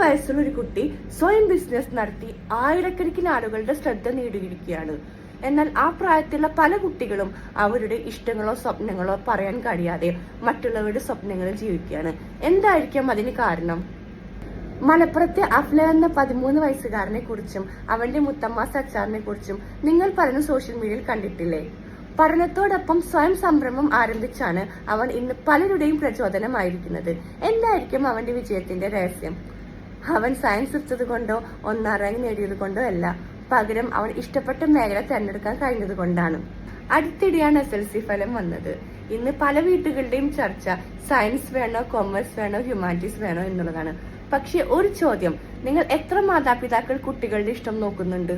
വയസ്സുള്ള ഒരു കുട്ടി സ്വയം ബിസിനസ് നടത്തി ആയിരക്കണക്കിന് ആളുകളുടെ ശ്രദ്ധ നേടിയിരിക്കുകയാണ്. എന്നാൽ ആ പ്രായത്തിലുള്ള പല കുട്ടികളും അവരുടെ ഇഷ്ടങ്ങളോ സ്വപ്നങ്ങളോ പറയാൻ കഴിയാതെ മറ്റുള്ളവരുടെ സ്വപ്നങ്ങളിൽ ജീവിക്കുകയാണ്. എന്തായിരിക്കും അതിന് കാരണം? മലപ്പുറത്തെ അഫ്ല എന്ന 13 വയസ്സുകാരനെ കുറിച്ചും അവന്റെ മുത്തമ്മ സച്ചാറിനെ കുറിച്ചും നിങ്ങൾ പറയുന്ന സോഷ്യൽ മീഡിയയിൽ കണ്ടിട്ടില്ലേ? പഠനത്തോടൊപ്പം സ്വയം സംരംഭം ആരംഭിച്ചാണ് അവൻ ഇന്ന് പലരുടെയും പ്രചോദനമായിരിക്കുന്നത്. എന്തായിരിക്കും അവന്റെ വിജയത്തിന്റെ രഹസ്യം? അവൻ സയൻസ് എടുത്തത് കൊണ്ടോ 1ാം റാങ്ക് നേടിയത് കൊണ്ടോ അല്ല, പകരം അവൻ ഇഷ്ടപ്പെട്ട മേഖല തിരഞ്ഞെടുക്കാൻ കഴിഞ്ഞത് കൊണ്ടാണ്. അടുത്തിടെയാണ് SLC ഫലം വന്നത്. ഇന്ന് പല വീട്ടുകളുടെയും ചർച്ച സയൻസ് വേണോ, കൊമേഴ്സ് വേണോ, ഹ്യൂമാനിറ്റീസ് വേണോ എന്നുള്ളതാണ്. പക്ഷെ ഒരു ചോദ്യം, നിങ്ങൾ എത്ര മാതാപിതാക്കൾ കുട്ടികളുടെ ഇഷ്ടം നോക്കുന്നുണ്ട്?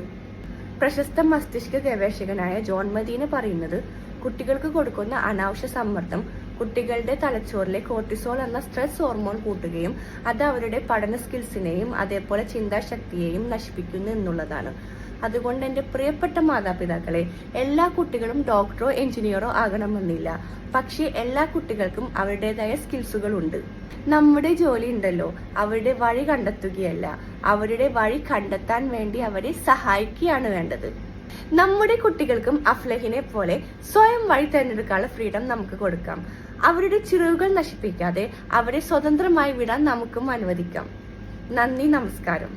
പ്രശസ്ത മസ്തിഷ്ക ഗവേഷകനായ ജോൺ മദീന പറയുന്നത്, കുട്ടികൾക്ക് കൊടുക്കുന്ന അനാവശ്യ സമ്മർദ്ദം കുട്ടികളുടെ തലച്ചോറിലെ കോർട്ടിസോൾ എന്ന സ്ട്രെസ് ഹോർമോൺ കൂട്ടുകയും അത് അവരുടെ പഠന സ്കിൽസിനെയും അതേപോലെ ചിന്താശക്തിയെയും നശിപ്പിക്കുന്നു എന്നുള്ളതാണ്. അതുകൊണ്ട് എൻ്റെ പ്രിയപ്പെട്ട മാതാപിതാക്കളെ, എല്ലാ കുട്ടികളും ഡോക്ടറോ എഞ്ചിനീയറോ ആകണമെന്നില്ല. പക്ഷേ എല്ലാ കുട്ടികൾക്കും അവരുടേതായ സ്കിൽസുകൾ ഉണ്ട്. നമ്മുടെ ജോലി ഉണ്ടല്ലോ അവരുടെ വഴി കണ്ടെത്തുകയല്ല, അവരുടെ വഴി കണ്ടെത്താൻ വേണ്ടി അവരെ സഹായിക്കുകയാണ് വേണ്ടത്. നമ്മുടെ കുട്ടികൾക്കും അഫ്ലഹിനെ പോലെ സ്വയം വഴി തിരഞ്ഞെടുക്കാനുള്ള ഫ്രീഡം നമുക്ക് കൊടുക്കാം. അവരുടെ ചിറകുകൾ നശിപ്പിക്കാതെ അവരെ സ്വതന്ത്രമായി വിടാൻ നമുക്കും അനുവദിക്കാം. നന്ദി, നമസ്കാരം.